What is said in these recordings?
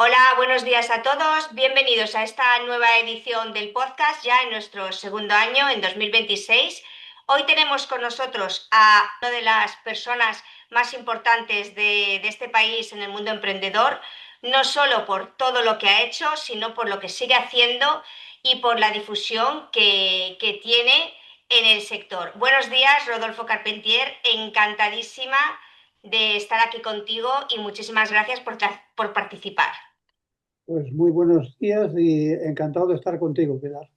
Hola, buenos días a todos. Bienvenidos a esta nueva edición del podcast, ya en nuestro segundo año, en 2026. Hoy tenemos con nosotros a una de las personas más importantes de este país en el mundo emprendedor, no solo por todo lo que ha hecho, sino por lo que sigue haciendo y por la difusión que tiene en el sector. Buenos días, Rodolfo Carpentier. Encantadísima de estar aquí contigo y muchísimas gracias por participar. Pues muy buenos días y encantado de estar contigo, Pilar.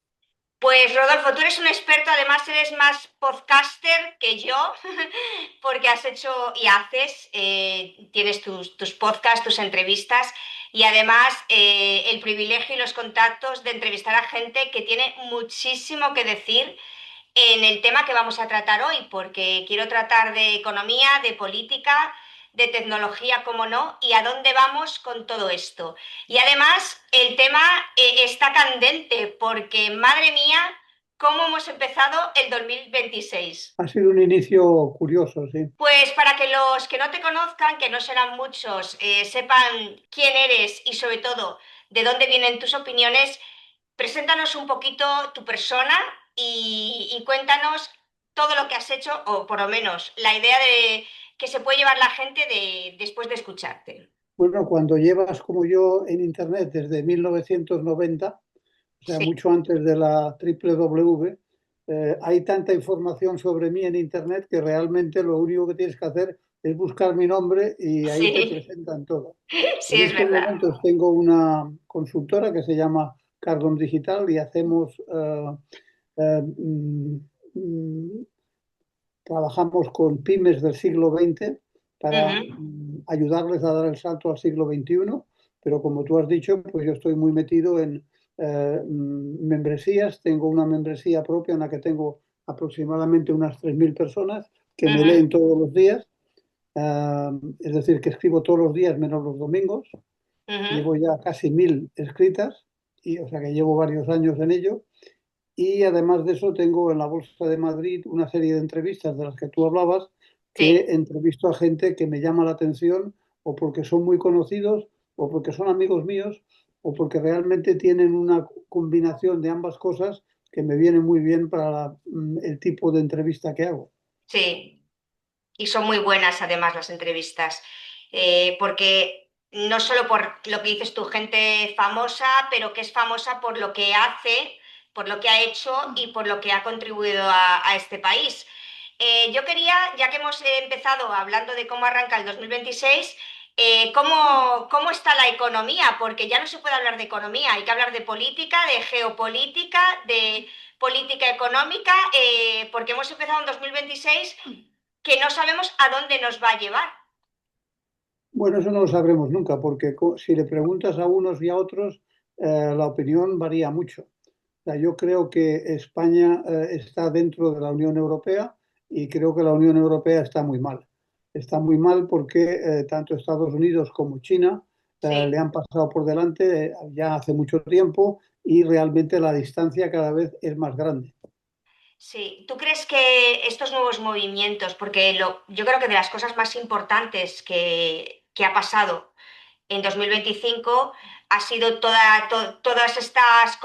Pues Rodolfo, tú eres un experto, además eres más podcaster que yo, porque has hecho y haces, tienes tus podcasts, tus entrevistas y además el privilegio y los contactos de entrevistar a gente que tiene muchísimo que decir en el tema que vamos a tratar hoy, porque quiero tratar de economía, de política, de tecnología, como no, y a dónde vamos con todo esto. Y además el tema está candente, porque madre mía, cómo hemos empezado el 2026. Ha sido un inicio curioso, sí. Pues para que los que no te conozcan, que no serán muchos, sepan quién eres y sobre todo de dónde vienen tus opiniones, preséntanos un poquito tu persona y cuéntanos todo lo que has hecho, o por lo menos la idea de que se puede llevar la gente después de escucharte. Bueno, cuando llevas como yo en Internet desde 1990, o sea, Sí, mucho antes de la www, hay tanta información sobre mí en Internet que realmente lo único que tienes que hacer es buscar mi nombre y ahí te sí, presentan todo. sí, En es estos verdad. momentos tengo una consultora que se llama Cardon Digital y hacemos eh, mm, mm, trabajamos con pymes del siglo XX para Ujú, ayudarles a dar el salto al siglo XXI, pero como tú has dicho, pues yo estoy muy metido en membresías. Tengo una membresía propia en la que tengo aproximadamente unas 3.000 personas que me ujú, leen todos los días. Es decir, que escribo todos los días menos los domingos. ujú. Llevo ya casi 1.000 escritas, y, o sea que llevo varios años en ello. Y además de eso, tengo en la Bolsa de Madrid una serie de entrevistas de las que tú hablabas, que Sí, entrevisto a gente que me llama la atención, o porque son muy conocidos, o porque son amigos míos, o porque realmente tienen una combinación de ambas cosas que me viene muy bien para el tipo de entrevista que hago. sí. Y son muy buenas además las entrevistas, porque no solo por lo que dices tú, gente famosa, pero que es famosa por lo que hace, por lo que ha hecho y por lo que ha contribuido a este país. Yo quería, ya que hemos empezado hablando de cómo arranca el 2026, cómo está la economía, porque ya no se puede hablar de economía, hay que hablar de política, de geopolítica, de política económica, porque hemos empezado en 2026 que no sabemos a dónde nos va a llevar. Bueno, eso no lo sabremos nunca, porque si le preguntas a unos y a otros, la opinión varía mucho. O sea, yo creo que España está dentro de la Unión Europea, y creo que la Unión Europea está muy mal. Está muy mal porque tanto Estados Unidos como China le Sí, han pasado por delante ya hace mucho tiempo, y realmente la distancia cada vez es más grande. sí. ¿Tú crees que estos nuevos movimientos, porque yo creo que de las cosas más importantes que ha pasado en 2025 ha sido todas estas,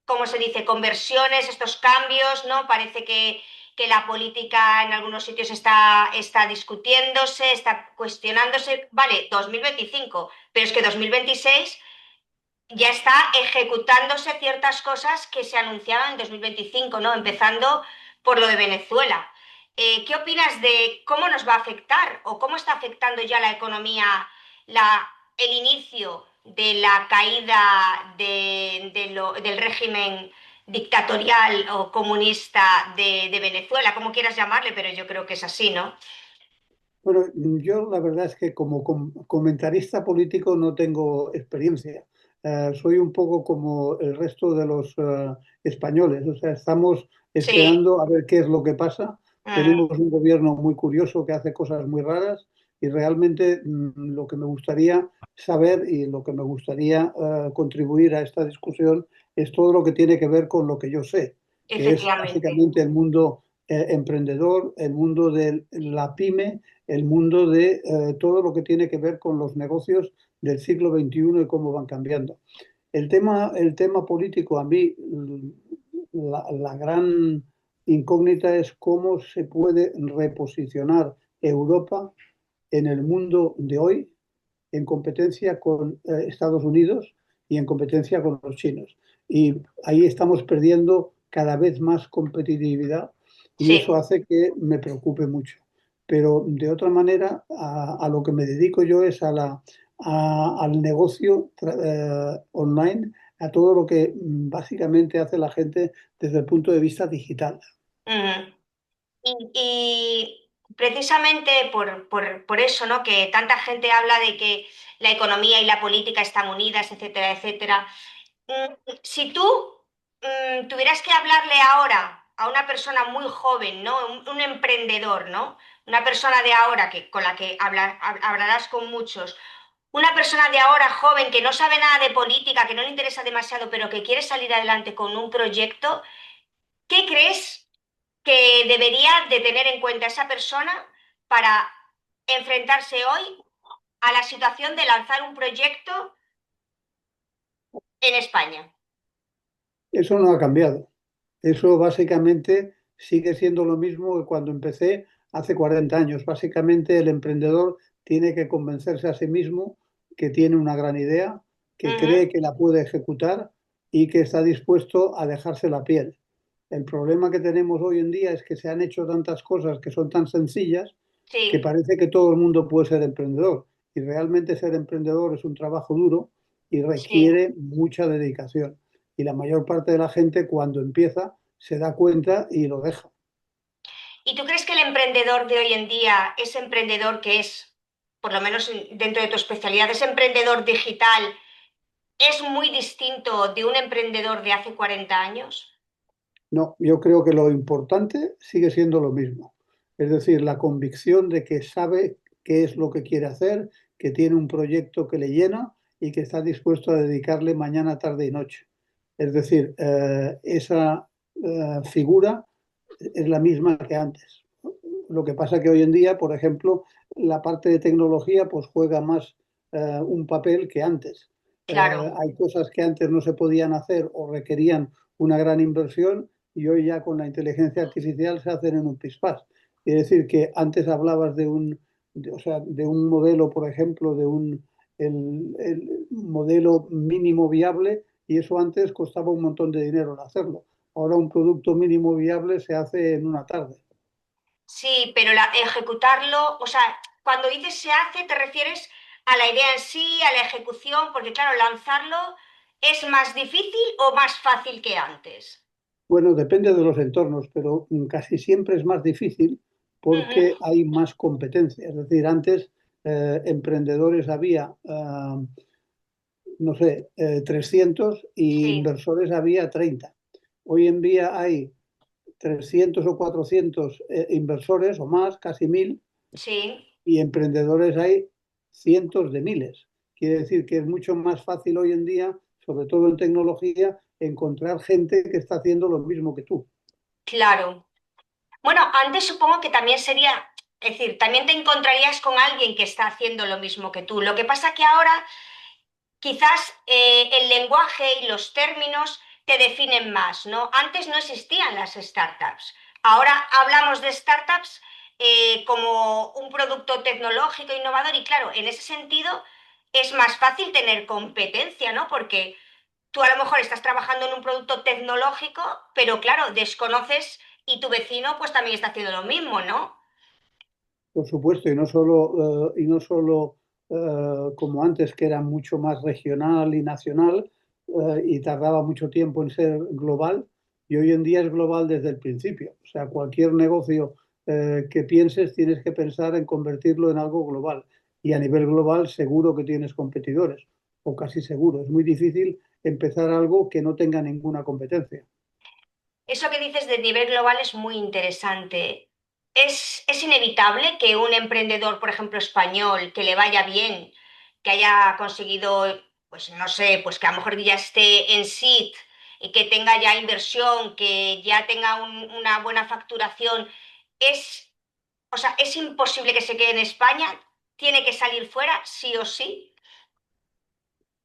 ¿cómo se dice?, conversiones, estos cambios, ¿no? Parece que la política en algunos sitios está discutiéndose, está cuestionándose. Vale, 2025, pero es que 2026 ya está ejecutándose ciertas cosas que se anunciaban en 2025, ¿no? Empezando por lo de Venezuela. ¿Qué opinas de cómo nos va a afectar o cómo está afectando ya la economía el inicio de la caída del régimen dictatorial o comunista de Venezuela, como quieras llamarle, pero yo creo que es así, ¿no? Bueno, yo la verdad es que como comentarista político no tengo experiencia. Soy un poco como el resto de los españoles, o sea, estamos Sí. esperando a ver qué es lo que pasa. Mm, Tenemos un gobierno muy curioso que hace cosas muy raras, y realmente lo que me gustaría saber y lo que me gustaría contribuir a esta discusión es todo lo que tiene que ver con lo que yo sé, que es efectivamente. básicamente el mundo emprendedor, el mundo de la pyme, el mundo de todo lo que tiene que ver con los negocios del siglo XXI y cómo van cambiando. El tema político, a mí, la gran incógnita es cómo se puede reposicionar Europa en el mundo de hoy en competencia con Estados Unidos y en competencia con los chinos. Y ahí estamos perdiendo cada vez más competitividad y eso Sí. hace que me preocupe mucho. Pero de otra manera, a lo que me dedico yo es al negocio online, a todo lo que básicamente hace la gente desde el punto de vista digital. Ujú. Y precisamente por eso, ¿no? Que tanta gente habla de que la economía y la política están unidas, etcétera, etcétera. Si tú tuvieras que hablarle ahora a una persona muy joven, ¿no? Un emprendedor, ¿no? Una persona de ahora con la que hablarás con muchos. Una persona de ahora joven que no sabe nada de política, que no le interesa demasiado, pero que quiere salir adelante con un proyecto, ¿qué crees que debería de tener en cuenta esa persona para enfrentarse hoy a la situación de lanzar un proyecto en España? Eso no ha cambiado. Eso básicamente sigue siendo lo mismo que cuando empecé hace 40 años. Básicamente el emprendedor tiene que convencerse a sí mismo que tiene una gran idea, que cree Ujú. que la puede ejecutar y que está dispuesto a dejarse la piel. El problema que tenemos hoy en día es que se han hecho tantas cosas que son tan sencillas que Sí, parece que todo el mundo puede ser emprendedor. Y realmente ser emprendedor es un trabajo duro y sí. requiere mucha dedicación. Y la mayor parte de la gente cuando empieza se da cuenta y lo deja. ¿Y tú crees que el emprendedor de hoy en día, ese emprendedor que es, por lo menos dentro de tu especialidad, ese emprendedor digital, es muy distinto de un emprendedor de hace 40 años? No, yo creo que lo importante sigue siendo lo mismo. Es decir, la convicción de que sabe qué es lo que quiere hacer, que tiene un proyecto que le llena y que está dispuesto a dedicarle mañana, tarde y noche. Es decir, esa figura es la misma que antes. Lo que pasa que hoy en día, por ejemplo, la parte de tecnología pues juega más un papel que antes. Claro, Hay cosas que antes no se podían hacer o requerían una gran inversión y hoy ya con la inteligencia artificial se hacen en un pispás. Es decir, que antes hablabas o sea, de un modelo, por ejemplo, el modelo mínimo viable y eso antes costaba un montón de dinero en hacerlo. Ahora un producto mínimo viable se hace en una tarde. sí, pero ejecutarlo, o sea, cuando dices se hace, te refieres a la idea en sí, a la ejecución, porque claro, lanzarlo es más difícil o más fácil que antes. Bueno, depende de los entornos, pero casi siempre es más difícil Ujú. porque hay más competencia. Es decir, antes emprendedores había, no sé, 300 y Sí, inversores había 30. Hoy en día hay 300 o 400 inversores o más, casi 1000, sí. y emprendedores hay cientos de miles. Quiere decir que es mucho más fácil hoy en día, sobre todo en tecnología, encontrar gente que está haciendo lo mismo que tú. Claro. Bueno, antes supongo que también sería, es decir, también te encontrarías con alguien que está haciendo lo mismo que tú. Lo que pasa que ahora quizás el lenguaje y los términos te definen más, ¿no? Antes no existían las startups. Ahora hablamos de startups como un producto tecnológico innovador y claro, en ese sentido es más fácil tener competencia, ¿no? Porque tú a lo mejor estás trabajando en un producto tecnológico, pero claro, desconoces y tu vecino pues también está haciendo lo mismo, ¿no? Por supuesto, y no solo como antes, que era mucho más regional y nacional y tardaba mucho tiempo en ser global, y hoy en día es global desde el principio. O sea, cualquier negocio que pienses tienes que pensar en convertirlo en algo global. Y a nivel global seguro que tienes competidores, o casi seguro. Es muy difícil empezar algo que no tenga ninguna competencia. Eso que dices de nivel global es muy interesante. Es inevitable que un emprendedor, por ejemplo, español, que le vaya bien, que haya conseguido, pues no sé, pues que a lo mejor ya esté en SIT y que tenga ya inversión, que ya tenga una buena facturación, es, o sea, es imposible que se quede en España, tiene que salir fuera, sí o sí.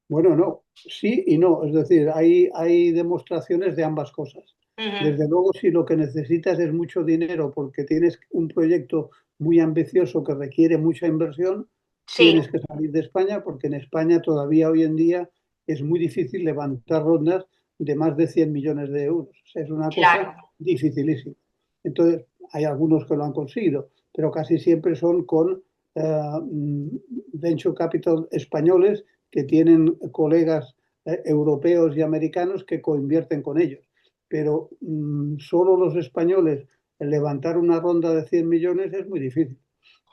Bueno, no, sí y no. Es decir, hay demostraciones de ambas cosas. Ujú. Desde luego, si lo que necesitas es mucho dinero porque tienes un proyecto muy ambicioso que requiere mucha inversión, Sí, tienes que salir de España porque en España todavía hoy en día es muy difícil levantar rondas de más de 100 millones de euros. O sea, es una cosa claro, dificilísima. Entonces, hay algunos que lo han conseguido, pero casi siempre son con venture capital españoles que tienen colegas europeos y americanos que coinvierten con ellos. Pero solo los españoles levantar una ronda de 100 millones es muy difícil.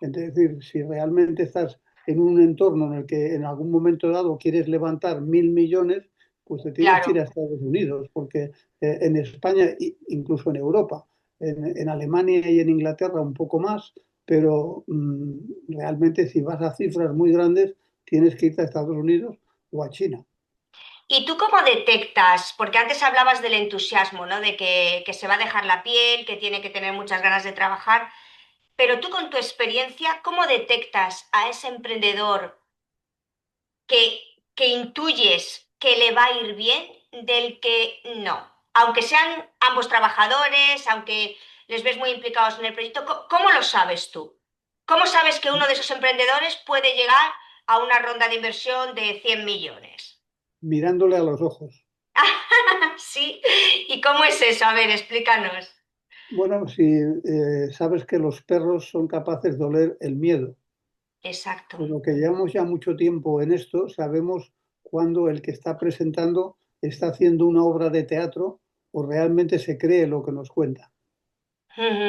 Es decir, si realmente estás en un entorno en el que en algún momento dado quieres levantar 1.000 millones, pues te tienes que ir claro. a Estados Unidos, porque en España, incluso en Europa, en Alemania y en Inglaterra un poco más, pero realmente si vas a cifras muy grandes, tienes que irte a Estados Unidos o a China. ¿Y tú cómo detectas? Porque antes hablabas del entusiasmo, ¿no? De que se va a dejar la piel, que tiene que tener muchas ganas de trabajar. Pero tú con tu experiencia, ¿cómo detectas a ese emprendedor que, que intuyes que le va a ir bien del que no? Aunque sean ambos trabajadores, aunque les ves muy implicados en el proyecto, ¿cómo lo sabes tú? ¿Cómo sabes que uno de esos emprendedores puede llegar a una ronda de inversión de 100 millones? Mirándole a los ojos. Sí, ¿y cómo es eso? A ver, explícanos. Bueno, si sabes que los perros son capaces de oler el miedo, Exacto. pues lo que llevamos ya mucho tiempo en esto, sabemos cuando el que está presentando está haciendo una obra de teatro o realmente se cree lo que nos cuenta.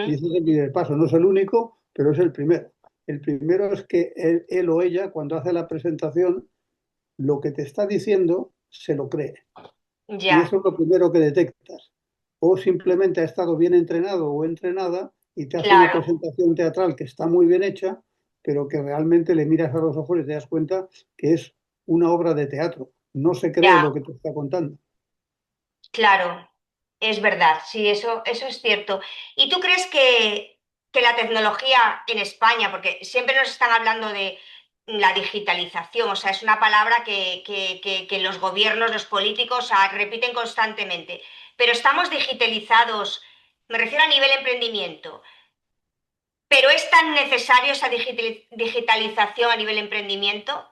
Y Ujú. ese es el primer paso. No es el único, pero es el primero. El primero es que él o ella, cuando hace la presentación, lo que te está diciendo se lo cree. Y Ya, eso es lo primero que detectas. O simplemente ha estado bien entrenado o entrenada y te hace una claro, presentación teatral que está muy bien hecha, pero que realmente le miras a los ojos y te das cuenta que es una obra de teatro. No se cree ya, lo que te está contando. claro. Es verdad, sí, eso es cierto. ¿Y tú crees que la tecnología en España, porque siempre nos están hablando de la digitalización, o sea, es una palabra que los gobiernos, los políticos repiten constantemente, pero estamos digitalizados, me refiero a nivel emprendimiento, pero ¿es tan necesario esa digitalización a nivel emprendimiento?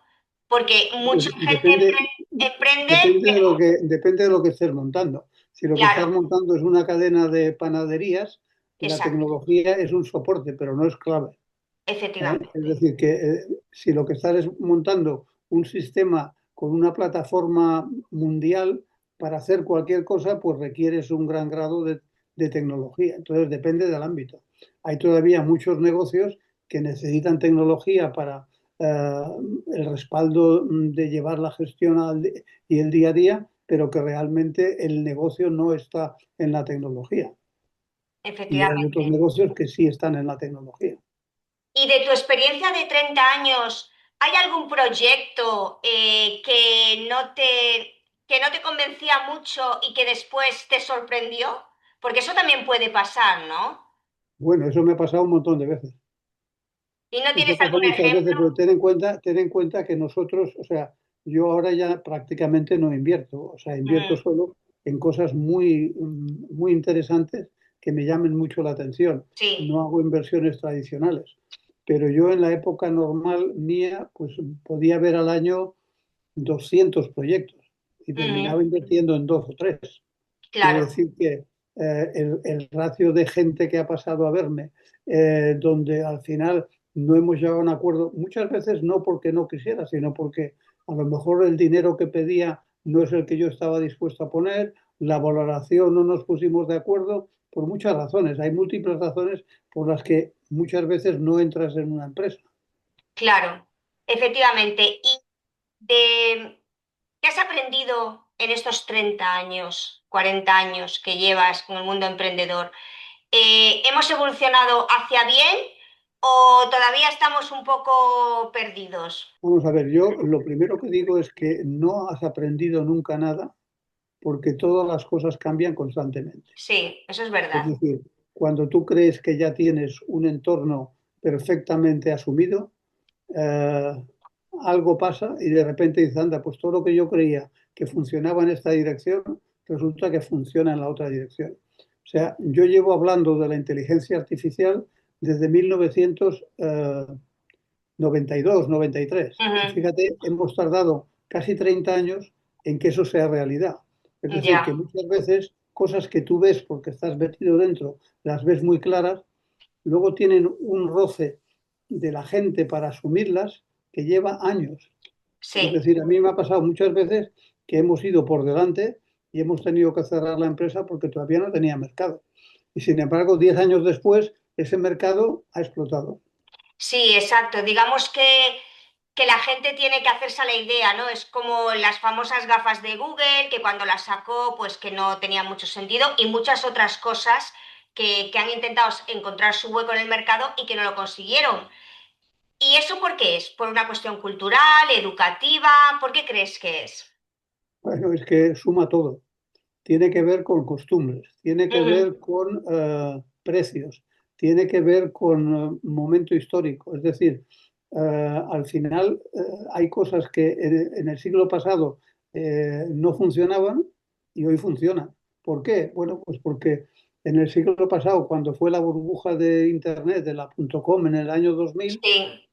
Porque mucha gente Depende, emprende, pero depende de lo que estés montando. Si lo que estás claro, montando es una cadena de panaderías, la exacto, tecnología es un soporte, pero no es clave. Es efectivamente. decir, que si lo que estás es montando un sistema con una plataforma mundial para hacer cualquier cosa, pues requieres un gran grado de tecnología. Entonces depende del ámbito. Hay todavía muchos negocios que necesitan tecnología para eh, el respaldo de llevar la gestión y el día a día, pero que realmente el negocio no está en la tecnología. Y hay otros Efectivamente. negocios que sí están en la tecnología. Y de tu experiencia de 30 años, ¿hay algún proyecto que no te convencía mucho y que después te sorprendió? Porque eso también puede pasar, ¿no? Bueno, eso me ha pasado un montón de veces. ¿Y no Eso tienes pasa algún muchas veces, ejemplo? pero ten en cuenta que nosotros, o sea, yo ahora ya prácticamente no invierto, o sea, invierto Mm, solo en cosas muy, muy interesantes que me llamen mucho la atención. sí. No hago inversiones tradicionales, pero yo en la época normal mía, pues podía ver al año 200 proyectos y Ujú, terminaba invirtiendo en dos o tres. Quiere claro, decir que el ratio de gente que ha pasado a verme, donde al final no hemos llegado a un acuerdo, muchas veces no porque no quisiera, sino porque a lo mejor el dinero que pedía no es el que yo estaba dispuesto a poner, la valoración no nos pusimos de acuerdo, por muchas razones. Hay múltiples razones por las que muchas veces no entras en una empresa. claro. Efectivamente. ¿Y de qué has aprendido en estos 30 años, 40 años que llevas con el mundo emprendedor? ¿Hemos evolucionado hacia bien o todavía estamos un poco perdidos? Vamos a ver, yo lo primero que digo es que no has aprendido nunca nada porque todas las cosas cambian constantemente. Sí, eso es Es verdad. decir, cuando tú crees que ya tienes un entorno perfectamente asumido, eh, algo pasa y de repente dices, anda, pues todo lo que yo creía que funcionaba en esta dirección, resulta que funciona en la otra dirección. O sea, yo llevo hablando de la inteligencia artificial desde 1992, 93. Y Ujú. fíjate, hemos tardado casi 30 años en que eso sea realidad. Es decir, que Ya, muchas veces cosas que tú ves porque estás metido dentro, las ves muy claras, luego tienen un roce de la gente para asumirlas que lleva años. Es sí. decir, a mí me ha pasado muchas veces que hemos ido por delante y hemos tenido que cerrar la empresa porque todavía no tenía mercado. Y sin embargo, 10 años después, ese mercado ha explotado. Sí, exacto. Digamos que la gente tiene que hacerse a la idea, ¿no? Es como las famosas gafas de Google, que cuando las sacó, pues que no tenía mucho sentido, y muchas otras cosas que han intentado encontrar su hueco en el mercado y que no lo consiguieron. ¿Y eso por qué es? ¿Por una cuestión cultural, educativa? ¿Por qué crees que es? Bueno, es que suma todo. Tiene que ver con costumbres, tiene que Ujú. ver con precios, tiene que ver con momento histórico. Es decir, al final hay cosas que en el siglo pasado no funcionaban y hoy funcionan. ¿Por qué? Bueno, pues porque en el siglo pasado, cuando fue la burbuja de Internet, de la .com en el año 2000, Sí,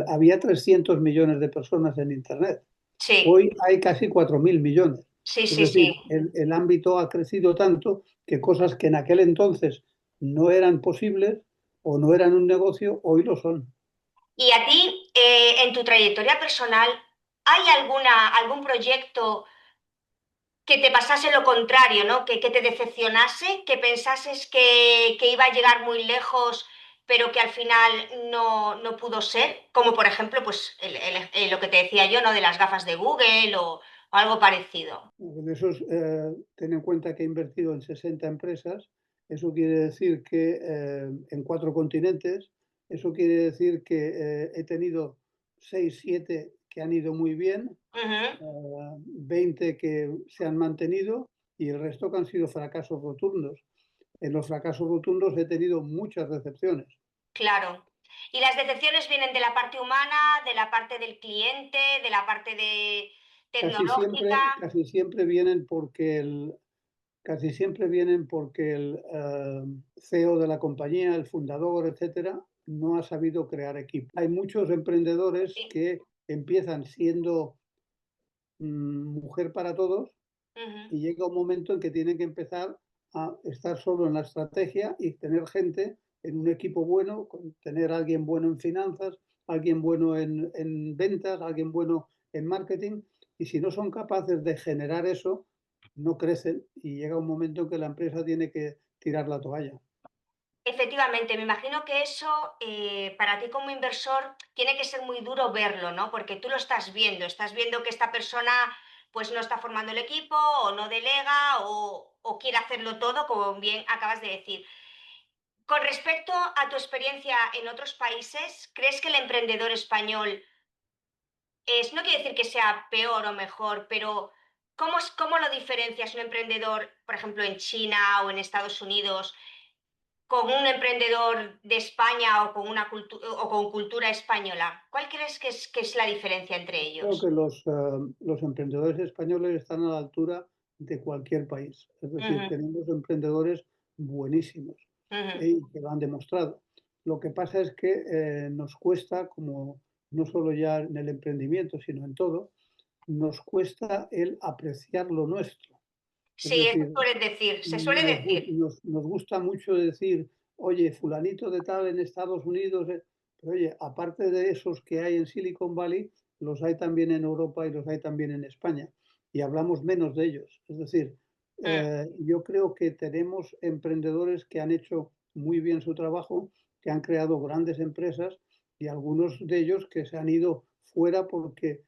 había 300 millones de personas en Internet. sí, Hoy hay casi 4.000 millones. sí, Es sí, decir, sí. el ámbito ha crecido tanto que cosas que en aquel entonces no eran posibles o no eran un negocio, hoy lo son. ¿Y a ti, en tu trayectoria personal, hay algún proyecto que te pasase lo contrario, ¿no? Que te decepcionase, que pensases que iba a llegar muy lejos, pero que al final no pudo ser? Como por ejemplo, pues lo que te decía yo, ¿no? De las gafas de Google o algo parecido. De esos, ten en cuenta que he invertido en 60 empresas, eso quiere decir que en 4 continentes, eso quiere decir que he tenido 6, 7 que han ido muy bien, Ujú. 20 que se han mantenido y el resto que han sido fracasos rotundos. En los fracasos rotundos he tenido muchas decepciones. Claro. Y las decepciones vienen de la parte humana, de la parte del cliente, de la parte de tecnológica. Casi siempre vienen porque casi siempre vienen porque el CEO de la compañía, el fundador, etcétera, no ha sabido crear equipo. Hay muchos emprendedores Sí. que empiezan siendo mujer para todos Ujú. y llega un momento en que tienen que empezar a estar solo en la estrategia y tener gente en un equipo bueno, tener a alguien bueno en finanzas, alguien bueno en ventas, alguien bueno en marketing, y si no son capaces de generar eso, no crecen y llega un momento en que la empresa tiene que tirar la toalla. Efectivamente, me imagino que eso para ti como inversor tiene que ser muy duro verlo, ¿no? Porque tú lo estás viendo que esta persona pues no está formando el equipo o no delega o quiere hacerlo todo, como bien acabas de decir. Con respecto a tu experiencia en otros países, ¿crees que el emprendedor español no quiere decir que sea peor o mejor, pero cómo lo diferencias un emprendedor, por ejemplo, en China o en Estados Unidos, con un emprendedor de España o con o con cultura española? ¿Cuál crees que es la diferencia entre Creo que ellos? los emprendedores españoles están a la altura de cualquier país. Es decir, Ujú, tenemos emprendedores buenísimos ujú. y que lo han demostrado. Lo que pasa es que nos cuesta, como no solo ya en el emprendimiento, sino en todo, nos cuesta el apreciar lo nuestro. Es Sí, eso decir, suelen decir, se suele decir. nos gusta mucho decir, oye, fulanito de tal en Estados Unidos, pero oye, aparte de esos que hay en Silicon Valley, los hay también en Europa y los hay también en España. Y hablamos menos de ellos. Es decir, Mm. yo creo que tenemos emprendedores que han hecho muy bien su trabajo, que han creado grandes empresas y algunos de ellos que se han ido fuera porque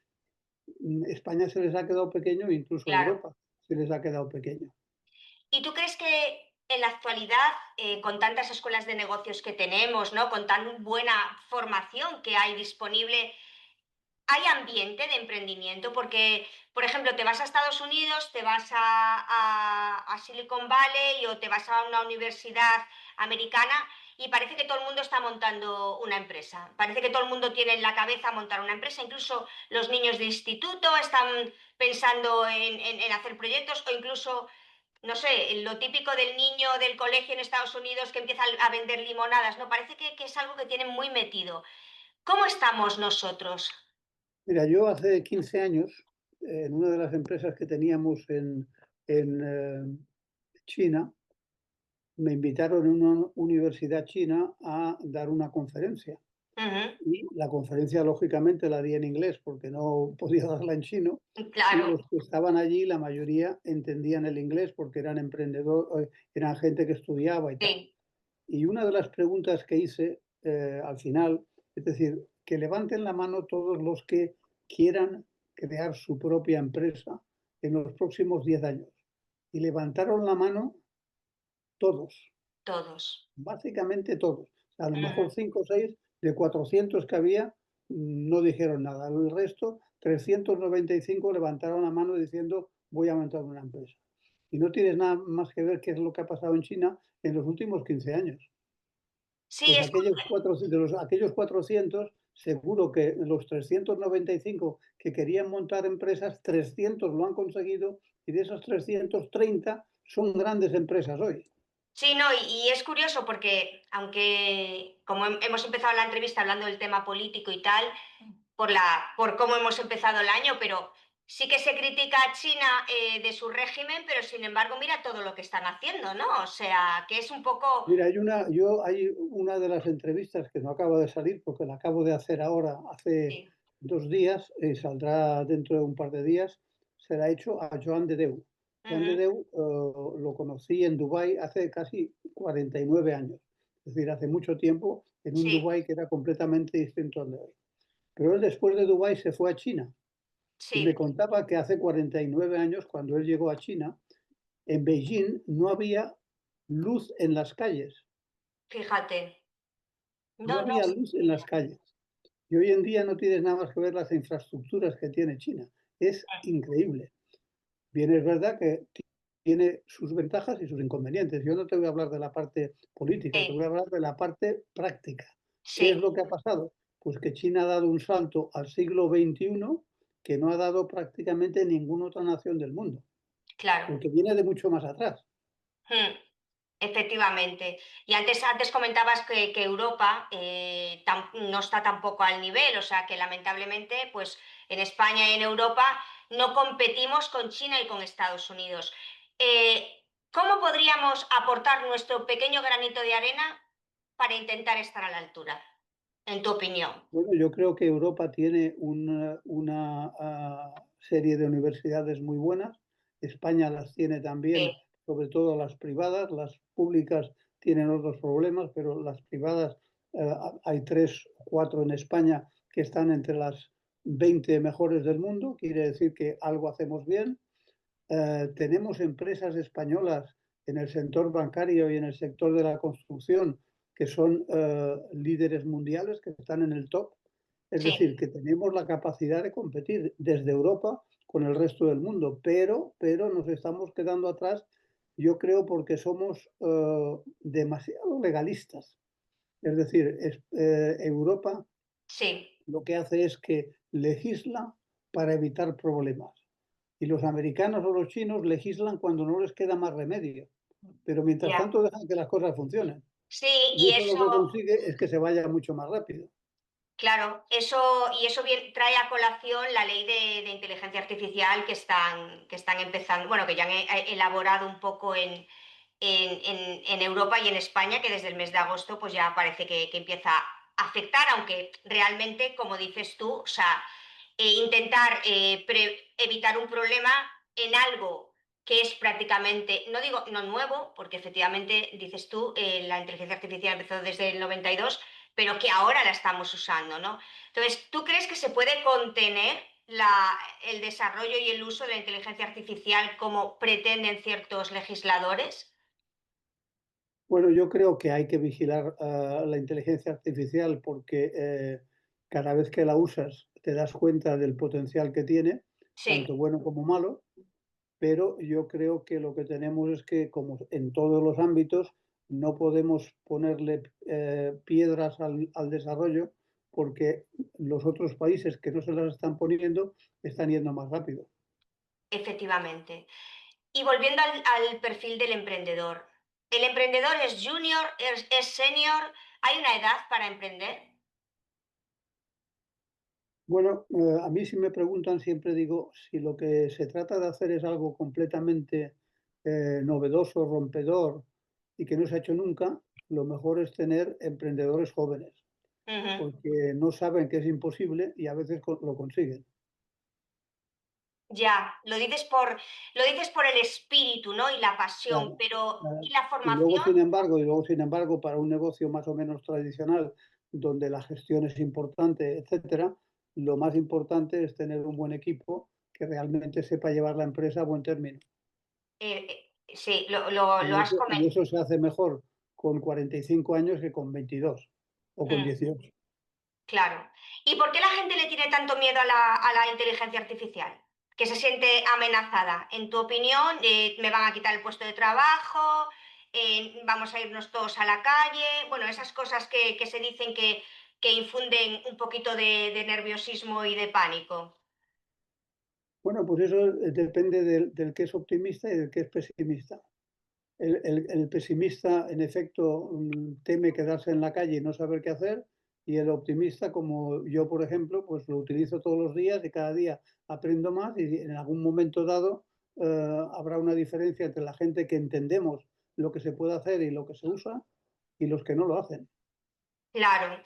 España se les ha quedado pequeño, incluso Claro. Europa se les ha quedado pequeño. ¿Y tú crees que en la actualidad, con tantas escuelas de negocios que tenemos, ¿no? Con tan buena formación que hay disponible, hay ambiente de emprendimiento? Porque, por ejemplo, te vas a Estados Unidos, te vas a Silicon Valley o te vas a una universidad americana y parece que todo el mundo está montando una empresa. Parece que todo el mundo tiene en la cabeza montar una empresa, incluso los niños de instituto están pensando en hacer proyectos o incluso, no sé, lo típico del niño del colegio en Estados Unidos que empieza a vender limonadas, ¿no? Parece que es algo que tienen muy metido. ¿Cómo estamos nosotros? Mira, yo hace 15 años, en una de las empresas que teníamos en China, me invitaron en una universidad china a dar una conferencia. Ujú, Y la conferencia, lógicamente, la di en inglés porque no podía darla en chino. Y claro, los que estaban allí, la mayoría entendían el inglés porque eran emprendedores, eran gente que estudiaba y tal. sí, Y una de las preguntas que hice al final, es decir, que levanten la mano todos los que quieran crear su propia empresa en los próximos 10 años. Y levantaron la mano todos, todos. básicamente todos. A lo Ujú. mejor 5 o 6 de 400 que había no dijeron nada. El resto, 395 levantaron la mano diciendo voy a montar una empresa. Y no tienes nada más que ver qué es lo que ha pasado en China en los últimos 15 años. Sí, Pues es aquellos 400, seguro que los 395 que querían montar empresas, 300 lo han conseguido y de esos 330 son grandes empresas hoy. Sí, no, y es curioso porque aunque como hemos empezado la entrevista hablando del tema político y tal, por cómo hemos empezado el año, pero sí que se critica a China de su régimen, pero sin embargo, mira todo lo que están haciendo, ¿no? O sea, que es un poco. Mira, hay una de las entrevistas que no acaba de salir porque la acabo de hacer ahora, hace Sí. 2 días, saldrá dentro de un par de días, se la ha hecho a Joan de Déu. Joan de Ujú, Déu lo conocí en Dubái hace casi 49 años, es decir, hace mucho tiempo, en un sí, Dubái que era completamente distinto al de hoy. Pero él después de Dubái se fue a China y me sí, contaba que hace 49 años, cuando él llegó a China, en Beijing no había luz en las calles. fíjate. No No, no. había luz en las calles. Y hoy en día no tienes nada más que ver las infraestructuras que tiene China. Es increíble. Bien, es verdad que tiene sus ventajas y sus inconvenientes. Yo no te voy a hablar de la parte política, te voy a Sí, hablar de la parte práctica. ¿Qué es sí, lo que ha pasado? Pues que China ha dado un salto al siglo XXI que no ha dado prácticamente ninguna otra nación del mundo, claro. porque viene de mucho más atrás. Hmm. Efectivamente. Y antes comentabas que Europa no está tampoco al nivel, o sea que lamentablemente, pues en España y en Europa no competimos con China y con Estados Unidos. ¿Cómo podríamos aportar nuestro pequeño granito de arena para intentar estar a la altura, en tu opinión? Bueno, yo creo que Europa tiene serie de universidades muy buenas. España las tiene también, Sí, sobre todo las privadas. Las públicas tienen otros problemas, pero las privadas, hay 3 o 4 en España que están entre las 20 mejores del mundo. Quiere decir que algo hacemos bien. Tenemos empresas españolas en el sector bancario y en el sector de la construcción que son líderes mundiales, que están en el top. Es decir, sí, que tenemos la capacidad de competir desde Europa con el resto del mundo, pero nos estamos quedando atrás, yo creo, porque somos demasiado legalistas. Es decir, Europa sí, lo que hace es que legisla para evitar problemas. Y los americanos o los chinos legislan cuando no les queda más remedio. Pero mientras ya. tanto dejan que las cosas funcionen. Sí, Y y eso lo eso. que consigue es que se vaya mucho más rápido. Claro, eso trae a colación la ley de inteligencia artificial que están empezando, bueno, que ya han elaborado un poco en Europa y en España, que desde el mes de agosto pues ya parece que empieza a afectar, aunque realmente, como dices tú, o sea, intentar evitar un problema en algo que es prácticamente, no digo no nuevo, porque efectivamente, dices tú, la inteligencia artificial empezó desde el 92, pero que ahora la estamos usando, ¿no? Entonces, ¿tú crees que se puede contener el desarrollo y el uso de la inteligencia artificial como pretenden ciertos legisladores? Bueno, yo creo que hay que vigilar la inteligencia artificial porque cada vez que la usas te das cuenta del potencial que tiene, tanto Sí, bueno como malo, pero yo creo que lo que tenemos es que, como en todos los ámbitos, no podemos ponerle piedras al desarrollo porque los otros países que no se las están poniendo están yendo más rápido. efectivamente. Y volviendo al perfil del emprendedor. ¿El emprendedor es junior, es senior? ¿Hay una edad para emprender? Bueno, a mí si me preguntan siempre digo, si lo que se trata de hacer es algo completamente novedoso, rompedor y que no se ha hecho nunca, lo mejor es tener emprendedores jóvenes, Ujú. porque no saben que es imposible y a veces lo consiguen. Ya, lo dices por el espíritu, ¿no? Y la pasión, Claro. pero ¿y la Y luego, formación? sin embargo, para un negocio más o menos tradicional, donde la gestión es importante, etcétera, lo más importante es tener un buen equipo que realmente sepa llevar la empresa a buen término. Sí, lo has Y comentado. eso se hace mejor con 45 años que con 22 o con 18. Claro. ¿Y por qué la gente le tiene tanto miedo a la inteligencia artificial? Que se siente amenazada. En tu opinión, me van a quitar el puesto de trabajo, vamos a irnos todos a la calle. Bueno, esas cosas que se dicen que infunden un poquito de nerviosismo y de pánico. Bueno, pues eso depende del que es optimista y del que es pesimista. El pesimista, en efecto, teme quedarse en la calle y no saber qué hacer, y el optimista, como yo, por ejemplo, pues lo utilizo todos los días y cada día aprendo más y en algún momento dado habrá una diferencia entre la gente que entendemos lo que se puede hacer y lo que se usa y los que no lo hacen. Claro.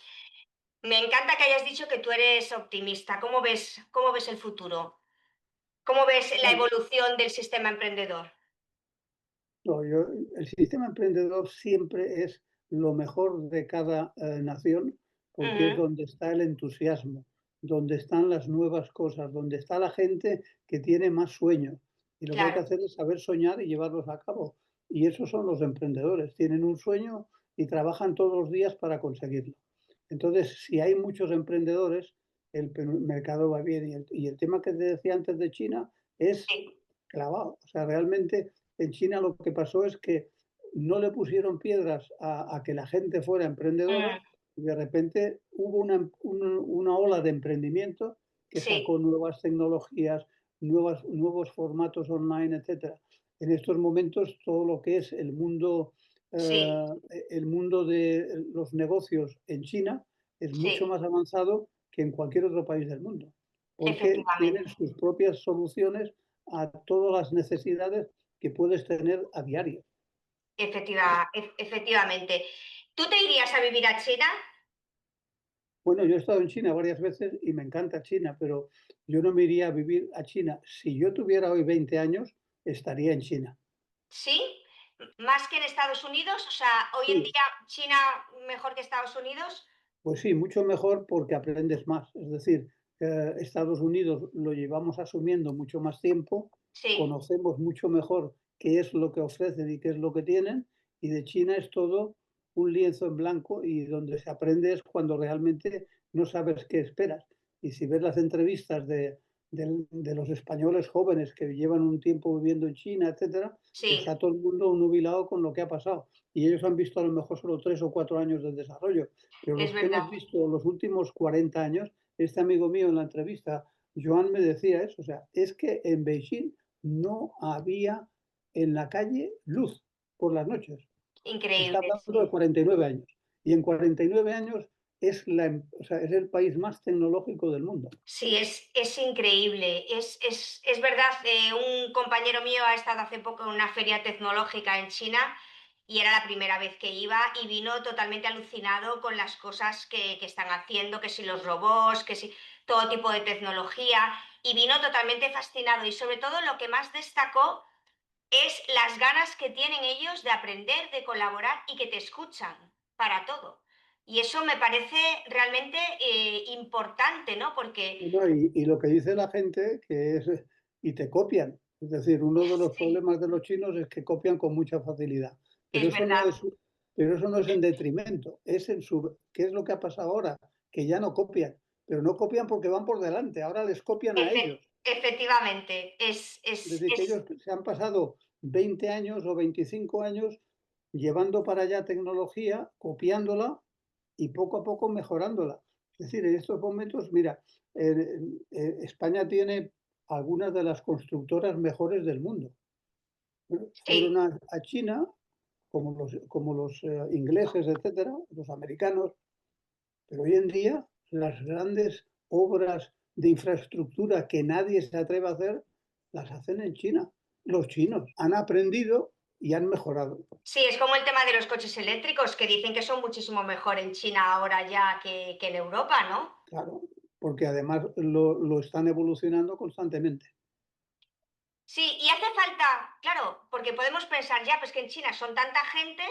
Me encanta que hayas dicho que tú eres optimista. Cómo ves el futuro? ¿Cómo ves la Bueno, evolución del sistema emprendedor? no, el sistema emprendedor siempre es lo mejor de cada nación porque es Ujú. donde está el entusiasmo, donde están las nuevas cosas, donde está la gente que tiene más sueños. Y lo que hay que Claro, hacer es saber soñar y llevarlos a cabo. Y esos son los emprendedores. Tienen un sueño y trabajan todos los días para conseguirlo. Entonces, si hay muchos emprendedores, mercado va bien. Y el tema que te decía antes de China es sí. clavado. O sea, realmente en China lo que pasó es que no le pusieron piedras a que la gente fuera emprendedora Mm, y de repente hubo una ola de emprendimiento que sí, sacó nuevas tecnologías, nuevos formatos online, etcétera. En estos momentos todo lo que es sí, eh, el mundo de los negocios en China es mucho sí, más avanzado que en cualquier otro país del mundo, porque tienen efectivamente, sus propias soluciones a todas las necesidades que puedes tener a diario. efectivamente. ¿Tú te irías a vivir a China? Bueno, yo he estado en China varias veces y me encanta China, pero yo no me iría a vivir a China. Si yo tuviera hoy 20 años, estaría en China. ¿Sí? ¿Más que en Estados Unidos? O sea, hoy en Sí, día China mejor que Estados Unidos. pues sí, mucho mejor porque aprendes más. Es decir, Estados Unidos lo llevamos asumiendo mucho más tiempo, Sí, conocemos mucho mejor qué es lo que ofrecen y qué es lo que tienen, y de China es todo un lienzo en blanco y donde se aprende es cuando realmente no sabes qué esperas. Y si ves las entrevistas de los españoles jóvenes que llevan un tiempo viviendo en China, etcétera, está sí, todo el mundo nubilado con lo que ha pasado. Y ellos han visto a lo mejor solo 3 o 4 años de desarrollo, pero es los que verdad. hemos visto los últimos 40 años, este amigo mío en la entrevista, Joan, me decía eso, o sea, es que en Beijing no había en la calle luz por las noches. Está Increíble, hablando de sí. 49 años. Y en 49 años o sea, es el país más tecnológico del mundo. Sí, es increíble. Es verdad, un compañero mío ha estado hace poco en una feria tecnológica en China y era la primera vez que iba y vino totalmente alucinado con las cosas que están haciendo, que si los robots, que si todo tipo de tecnología, y vino totalmente fascinado. Y sobre todo lo que más destacó es las ganas que tienen ellos de aprender, de colaborar y que te escuchan para todo. Y eso me parece realmente importante, ¿no? Porque No, y lo que dice la gente que es, y te copian. Es decir, uno de los sí, problemas de los chinos es que copian con mucha facilidad. Pero es eso no verdad, es, pero eso no es en detrimento, es en su, ¿qué es lo que ha pasado ahora? Que ya no copian, pero no copian porque van por delante, ahora les copian a ellos. efectivamente, Es decir, que ellos se han pasado 20 años o 25 años llevando para allá tecnología, copiándola y poco a poco mejorándola. Es decir, en estos momentos, mira, España tiene algunas de las constructoras mejores del mundo. Fueron Sí, a China, como los ingleses, etcétera, los americanos, pero hoy en día las grandes obras de infraestructura que nadie se atreve a hacer, las hacen en China. Los chinos han aprendido y han mejorado. sí, es como el tema de los coches eléctricos, que dicen que son muchísimo mejor en China ahora ya que en Europa, ¿no? Claro, porque además lo están evolucionando constantemente. Sí, y hace falta, claro, porque podemos pensar ya, pues que en China son tanta gente,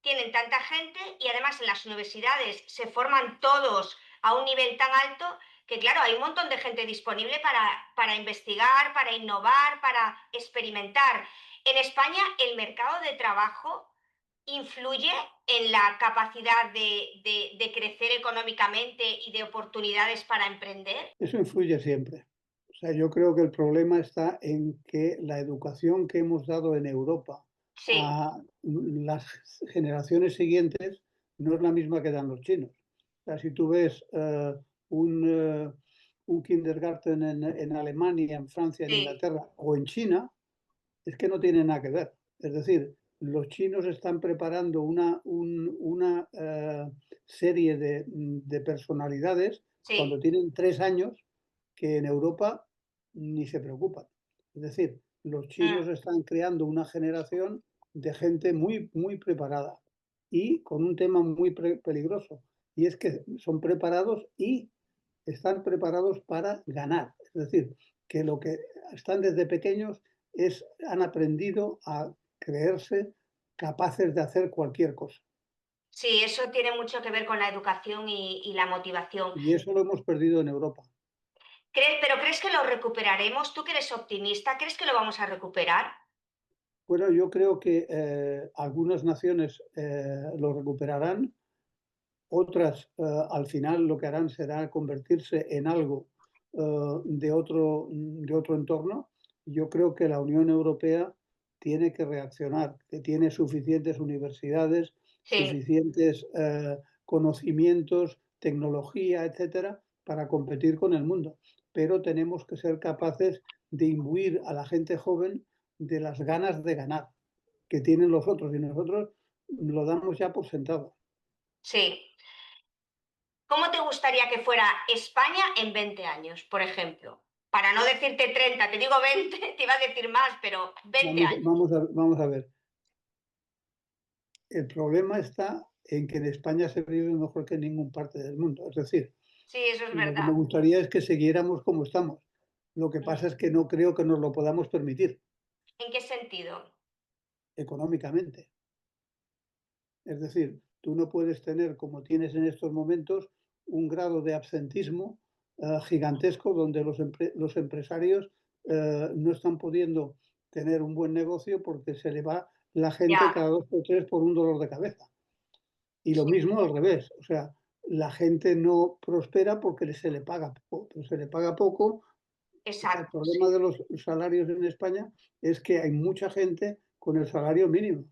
tienen tanta gente y además en las universidades se forman todos a un nivel tan alto que, claro, hay un montón de gente disponible para investigar, para innovar, para experimentar. En España el mercado de trabajo influye en la capacidad de crecer económicamente y de oportunidades para emprender. Eso influye siempre. O sea, yo creo que el problema está en que la educación que hemos dado en Europa Sí, a las generaciones siguientes no es la misma que dan los chinos. O sea, si tú ves un, eh, un kindergarten en Alemania, en Francia, en sí, Inglaterra o en China, es que no tiene nada que ver. Es decir, los chinos están preparando una serie de personalidades cuando sí. tienen 3 años que en Europa ni se preocupan. Es decir, los chinos Mm. están creando una generación de gente muy, muy preparada y con un tema muy peligroso. Y es que son preparados y están preparados para ganar. Es decir, que lo que están desde pequeños han aprendido a creerse capaces de hacer cualquier cosa. Sí, eso tiene mucho que ver con la educación y la motivación. Y eso lo hemos perdido en Europa. ¿Pero crees que lo recuperaremos? ¿Tú que eres optimista, crees que lo vamos a recuperar? Bueno, yo creo que algunas naciones lo recuperarán, otras al final lo que harán será convertirse en algo de otro entorno. Yo creo que la Unión Europea tiene que reaccionar, que tiene suficientes universidades, Sí, suficientes conocimientos, tecnología, etcétera, para competir con el mundo. Pero tenemos que ser capaces de imbuir a la gente joven de las ganas de ganar que tienen los otros y nosotros lo damos ya por sentado. sí. ¿Cómo te gustaría que fuera España en 20 años, por ejemplo? Para no decirte 30, te digo 20, te iba a decir más, pero 20 años. Vamos a ver. El problema está en que en España se vive mejor que en ninguna parte del mundo. Es decir, Sí, eso es lo que me verdad. gustaría es que siguiéramos como estamos. Lo que Mm. pasa es que no creo que nos lo podamos permitir ¿En qué sentido? económicamente. Es decir, tú no puedes tener, como tienes en estos momentos, un grado de absentismo gigantesco donde los empresarios no están pudiendo tener un buen negocio porque se le va la gente Ya, cada 2 por 3 por un dolor de cabeza. Y lo mismo al revés, o sea, la gente no prospera porque se le paga poco, pero se le paga poco. O sea, el exacto, problema sí. de los salarios en España es que hay mucha gente con el salario mínimo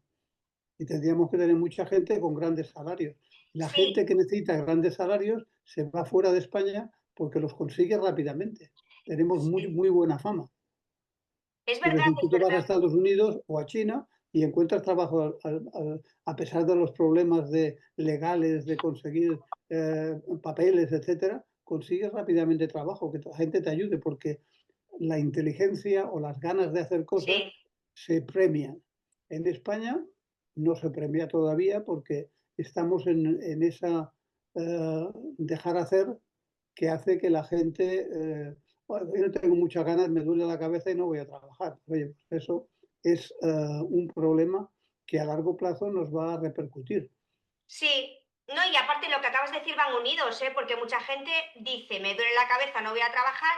y tendríamos que tener mucha gente con grandes salarios. La Sí, gente que necesita grandes salarios se va fuera de España porque los consigue rápidamente. Tenemos muy, sí. muy buena fama. Es Es verdad, decir, tú es te vas a verdad. Estados Unidos o a China y encuentras trabajo a pesar de los problemas legales de conseguir papeles, etcétera, consigues rápidamente trabajo, que la gente te ayude porque la inteligencia o las ganas de hacer cosas Sí, se premian. En España no se premia todavía porque estamos en esa dejar hacer que hace que la gente, bueno, yo no tengo muchas ganas, me duele la cabeza y no voy a trabajar. Oye, pues eso es un problema que a largo plazo nos va a repercutir. sí. No, y aparte lo que acabas de decir van unidos, ¿eh? Porque mucha gente dice, me duele la cabeza, no voy a trabajar,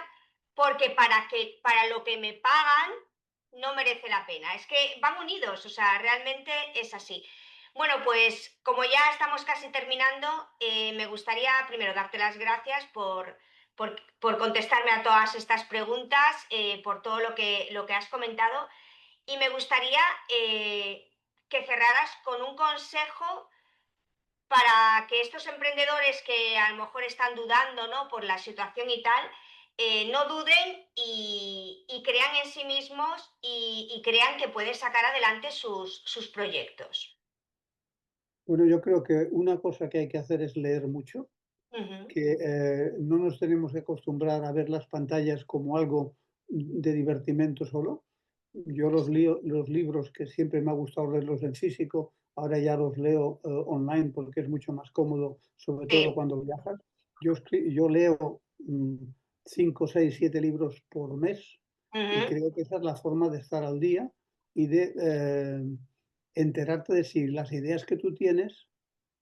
porque para lo que me pagan no merece la pena. Es que van unidos, o sea, realmente es así. Bueno, pues como ya estamos casi terminando, me gustaría primero darte las gracias por contestarme a todas estas preguntas, por todo lo que has comentado. Y me gustaría que cerraras con un consejo para que estos emprendedores que a lo mejor están dudando, ¿no? Por la situación y tal, no duden y crean en sí mismos y crean que pueden sacar adelante sus proyectos. Bueno, yo creo que una cosa que hay que hacer es leer mucho, Ujú. que no nos tenemos que acostumbrar a ver las pantallas como algo de divertimento solo. Yo los libros que siempre me ha gustado leerlos en físico, ahora ya los leo online porque es mucho más cómodo, sobre todo Sí. cuando viajas. Yo leo 5, 6, 7 libros por mes y Ujú. creo que esa es la forma de estar al día y de enterarte de si las ideas que tú tienes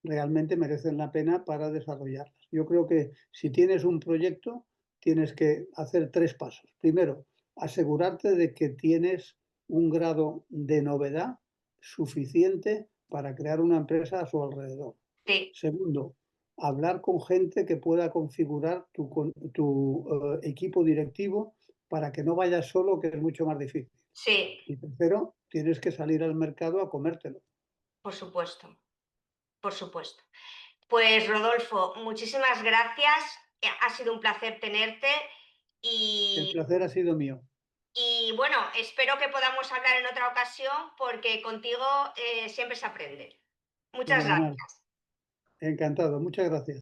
realmente merecen la pena para desarrollarlas. Yo creo que si tienes un proyecto, tienes que hacer 3 pasos. Primero, asegurarte de que tienes un grado de novedad suficiente para crear una empresa a su alrededor. Sí, Segundo, hablar con gente que pueda configurar tu equipo directivo para que no vayas solo, que es mucho más difícil. sí, Y tercero, tienes que salir al mercado a comértelo. por supuesto, por supuesto. Pues Rodolfo, muchísimas gracias. Ha sido un placer tenerte El y, placer ha sido mío. y bueno, espero que podamos hablar en otra ocasión porque contigo siempre se aprende. Muchas Fenomenal. gracias. Encantado. Muchas gracias.